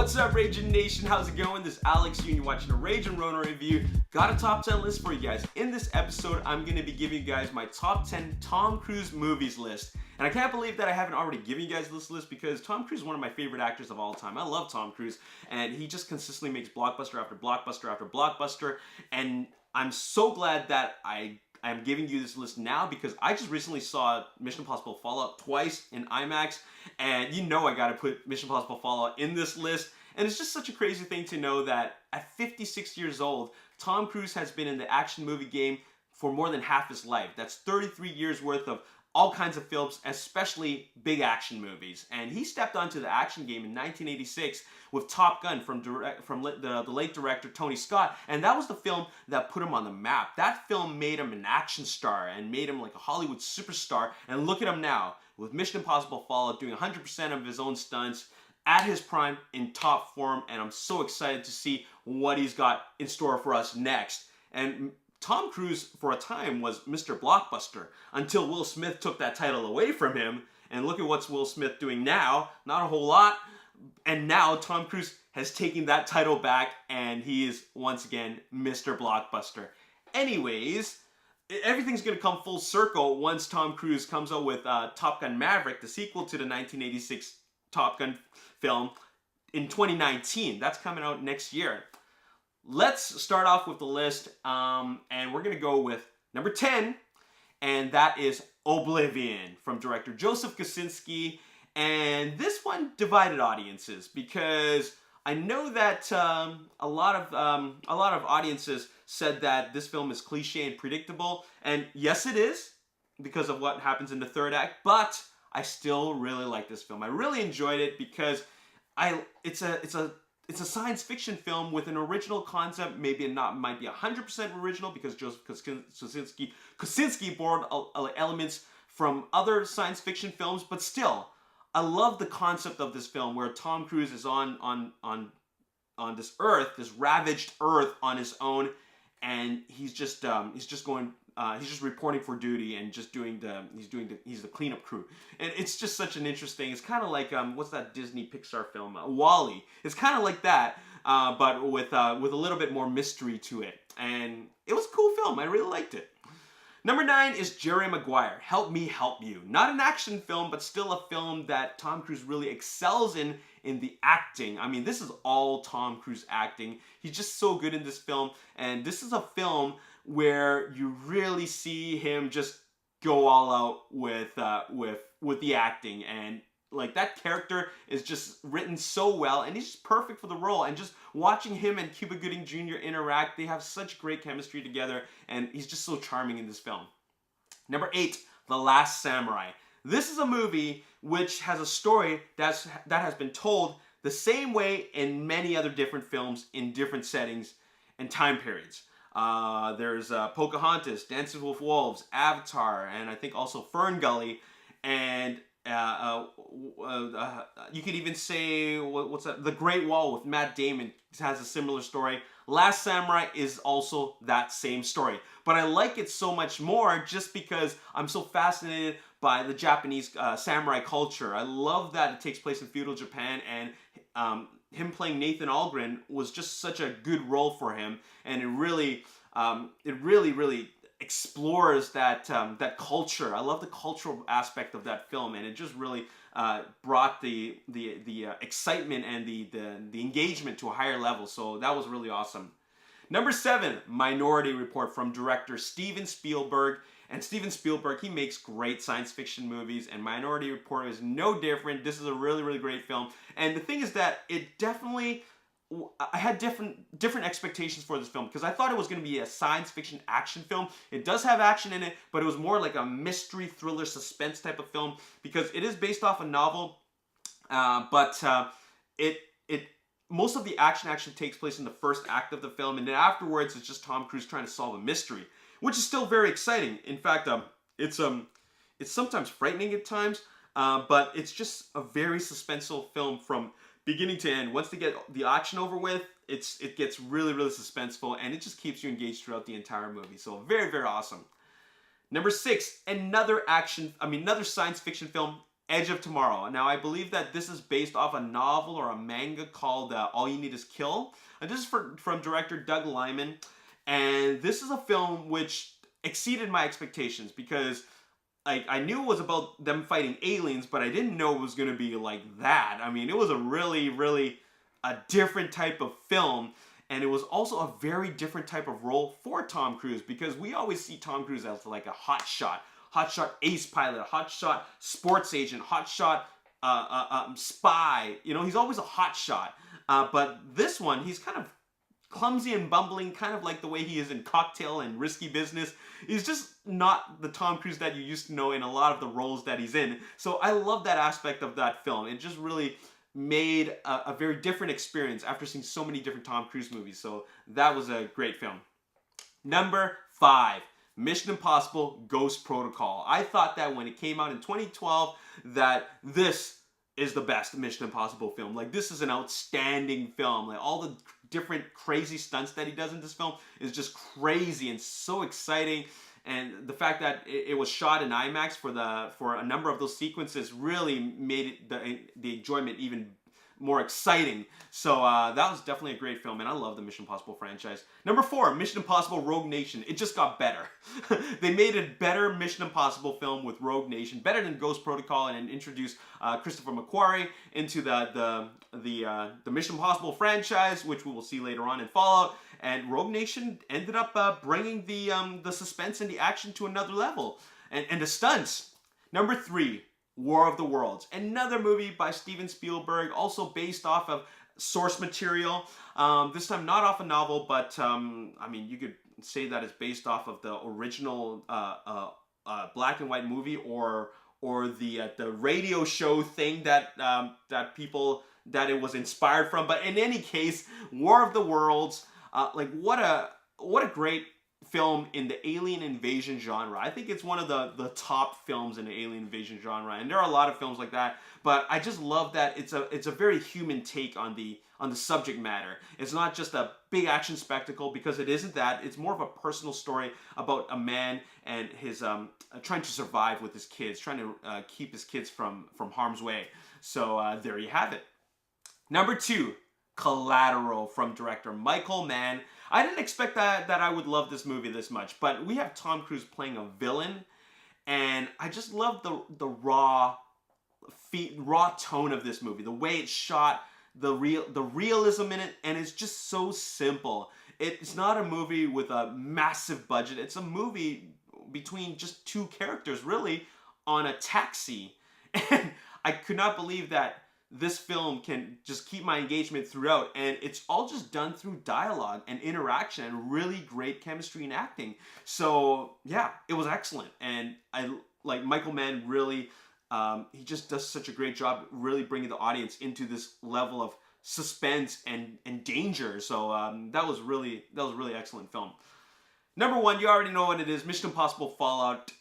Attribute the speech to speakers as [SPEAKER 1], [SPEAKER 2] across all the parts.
[SPEAKER 1] What's up, Ragin Nation? How's it going? This is Alex here, and you're watching a Ragin Ronin review. Got a top 10 list for you guys. In this episode, I'm going to be giving you guys my top 10 Tom Cruise movies list. And I can't believe that I haven't already given you guys this list because Tom Cruise is one of my favorite actors of all time. I love Tom Cruise, and he just consistently makes blockbuster after blockbuster after blockbuster. And I'm so glad that I'm giving you this list now because I just recently saw Mission Impossible Fallout twice in IMAX, and you know I gotta put Mission Impossible Fallout in this list. And it's just such a crazy thing to know that at 56 years old, Tom Cruise has been in the action movie game for more than half his life. That's 33 years worth of all kinds of films, especially big action movies. And he stepped onto the action game in 1986 with Top Gun from the late director Tony Scott, and that was the film that put him on the map. That film made him an action star and made him like a Hollywood superstar, and look at him now with Mission Impossible Fallout doing 100% of his own stunts at his prime in top form, and I'm so excited to see what he's got in store for us next. And Tom Cruise, for a time, was Mr. Blockbuster until Will Smith took that title away from him. And look at what's Will Smith doing now. Not a whole lot. And now Tom Cruise has taken that title back, and he is once again Mr. Blockbuster. Anyways, everything's going to come full circle once Tom Cruise comes out with Top Gun Maverick, the sequel to the 1986 Top Gun film, in 2019. That's coming out next year. Let's start off with the list, and we're going to go with number 10, and that is Oblivion from director Joseph Kosinski. And this one divided audiences because I know that a lot of audiences said that this film is cliche and predictable, and yes, it is because of what happens in the third act. But I still really like this film. I really enjoyed it because it's a science fiction film with an original concept. Maybe it might be 100% original because Joseph Kosinski borrowed elements from other science fiction films, but still, I love the concept of this film where Tom Cruise is on this Earth, this ravaged Earth on his own, and he's just reporting for duty and just he's the cleanup crew. And it's just such an interesting, it's kind of like what's that Disney Pixar film, WALL-E. It's kind of like that, but with a little bit more mystery to it, and it was a cool film. I really liked it. Number 9 is Jerry Maguire, Help Me Help You. Not an action film, but still a film that Tom Cruise really excels in the acting. I mean, this is all Tom Cruise acting. He's just so good in this film, and this is a film where you really see him just go all out with the acting, and like that character is just written so well, and he's just perfect for the role. And just watching him and Cuba Gooding Jr. interact, they have such great chemistry together, and he's just so charming in this film. Number 8, The Last Samurai. This is a movie which has a story that has been told the same way in many other different films in different settings and time periods. There's Pocahontas, Dances with Wolves, Avatar, and I think also Fern Gully, and you could even say, what's that? The Great Wall with Matt Damon has a similar story. Last Samurai is also that same story. But I like it so much more just because I'm so fascinated by the Japanese samurai culture. I love that it takes place in feudal Japan, and him playing Nathan Algren was just such a good role for him, and it really explores that culture. I love the cultural aspect of that film, and it just really brought the excitement and the engagement to a higher level. So that was really awesome. Number 7, Minority Report from director Steven Spielberg. And Steven Spielberg, he makes great science fiction movies, and Minority Report is no different. This is a really, really great film. And the thing is that it definitely, I had different expectations for this film because I thought it was going to be a science fiction action film. It does have action in it, but it was more like a mystery, thriller, suspense type of film because it is based off a novel, but most of the action actually takes place in the first act of the film, and then afterwards it's just Tom Cruise trying to solve a mystery, which is still very exciting. In fact, it's sometimes frightening at times, but it's just a very suspenseful film from beginning to end. Once they get the action over with, it gets really, really suspenseful, and it just keeps you engaged throughout the entire movie. So very, very awesome. Number 6, another science fiction film, Edge of Tomorrow. Now, I believe that this is based off a novel or a manga called All You Need Is Kill. And this is from director Doug Liman. And this is a film which exceeded my expectations because I knew it was about them fighting aliens, but I didn't know it was going to be like that. I mean, it was a really a different type of film. And it was also a very different type of role for Tom Cruise because we always see Tom Cruise as like a hotshot ace pilot, hotshot sports agent, hotshot spy. You know, he's always a hotshot. But this one, he's kind of clumsy and bumbling, kind of like the way he is in Cocktail and Risky Business. He's just not the Tom Cruise that you used to know in a lot of the roles that he's in. So I love that aspect of that film. It just really made a very different experience after seeing so many different Tom Cruise movies. So that was a great film. Number 5. Mission Impossible Ghost Protocol. I thought that when it came out in 2012 that this is the best Mission Impossible film. Like, this is an outstanding film. Like, all the different crazy stunts that he does in this film is just crazy and so exciting. And the fact that it was shot in IMAX for a number of those sequences really made it the enjoyment even more exciting. So that was definitely a great film, and I love the Mission Impossible franchise. Number 4, Mission Impossible Rogue Nation. It just got better. They made a better Mission Impossible film with Rogue Nation, better than Ghost Protocol, and introduced Christopher Maguire into the Mission Impossible franchise, which we will see later on in Fallout. And Rogue Nation ended up bringing the suspense and the action to another level, and the stunts. Number 3. War of the Worlds, another movie by Steven Spielberg, also based off of source material. This time not off a novel, but I mean, you could say that it's based off of the original black and white movie, or the radio show thing that it was inspired from. But in any case, War of the Worlds, like what a great film in the alien invasion genre. I think it's one of the top films in the alien invasion genre, and there are a lot of films like that, but I just love that it's a very human take on the subject matter. It's not just a big action spectacle, because it isn't that. It's more of a personal story about a man and his trying to survive with his kids, trying to keep his kids from harm's way. So there you have it. Number 2, Collateral, from director Michael Mann. I didn't expect that I would love this movie this much, but we have Tom Cruise playing a villain, and I just love the raw tone of this movie, the way it's shot, the realism in it, and it's just so simple. It's not a movie with a massive budget. It's a movie between just 2 characters, really, on a taxi, and I could not believe that this film can just keep my engagement throughout, and it's all just done through dialogue and interaction and really great chemistry and acting. So yeah, it was excellent, and I like Michael Mann. Really, he just does such a great job really bringing the audience into this level of suspense and danger. So that was really excellent film. Number 1, you already know what it is, Mission Impossible Fallout.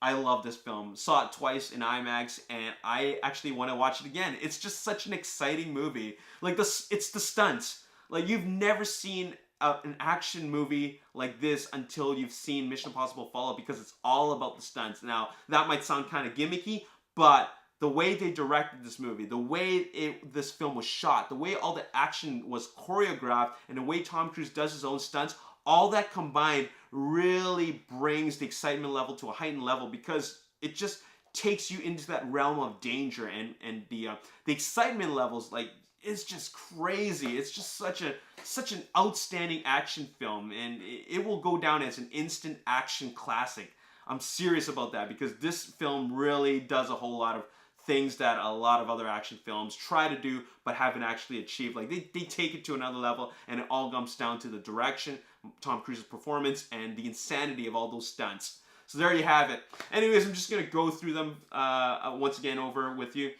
[SPEAKER 1] I love this film. Saw it twice in IMAX, and I actually want to watch it again. It's just such an exciting movie. Like, it's the stunts. Like, you've never seen an action movie like this until you've seen Mission Impossible Fallout, because it's all about the stunts. Now, that might sound kind of gimmicky, but the way they directed this movie, the way this film was shot, the way all the action was choreographed, and the way Tom Cruise does his own stunts, all that combined really brings the excitement level to a heightened level, because it just takes you into that realm of danger, and the excitement levels, like, it's just crazy. It's just such an outstanding action film, and it will go down as an instant action classic. I'm serious about that, because this film really does a whole lot of things that a lot of other action films try to do but haven't actually achieved. Like, they take it to another level, and it all comes down to the direction, Tom Cruise's performance, and the insanity of all those stunts. So there you have it. Anyways, I'm just going to go through them once again over with you.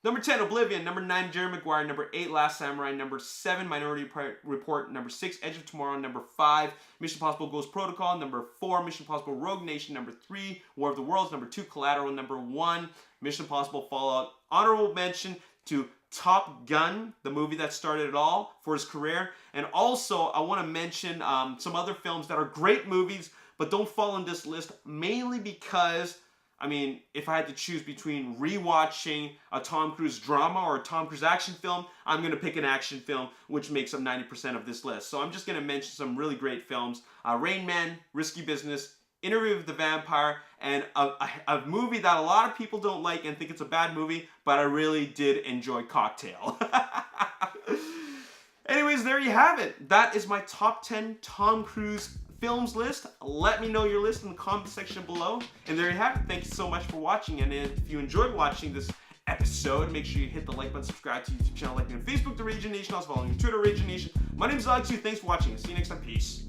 [SPEAKER 1] Number 10, Oblivion. Number 9, Jerry Maguire. Number 8, Last Samurai. Number 7, Minority Report. Number 6, Edge of Tomorrow. Number 5, Mission Impossible Ghost Protocol. Number 4, Mission Impossible Rogue Nation. Number 3, War of the Worlds. Number 2, Collateral. Number 1, Mission Impossible Fallout. Honorable mention to Top Gun, the movie that started it all for his career. And also, I want to mention some other films that are great movies, but don't fall on this list, mainly because I mean, if I had to choose between rewatching a Tom Cruise drama or a Tom Cruise action film, I'm going to pick an action film, which makes up 90% of this list. So I'm just going to mention some really great films. Rain Man, Risky Business, Interview with the Vampire, and a movie that a lot of people don't like and think it's a bad movie, but I really did enjoy, Cocktail. Anyways, there you have it. That is my top 10 Tom Cruise films list. Let me know your list in the comment section below. And there you have it. Thank you so much for watching. And if you enjoyed watching this episode, make sure you hit the like button, subscribe to the YouTube channel, like me on Facebook, The Ragin Nation, also follow me on Twitter, Ragin Nation. My name is Alex. Thanks for watching. See you next time. Peace.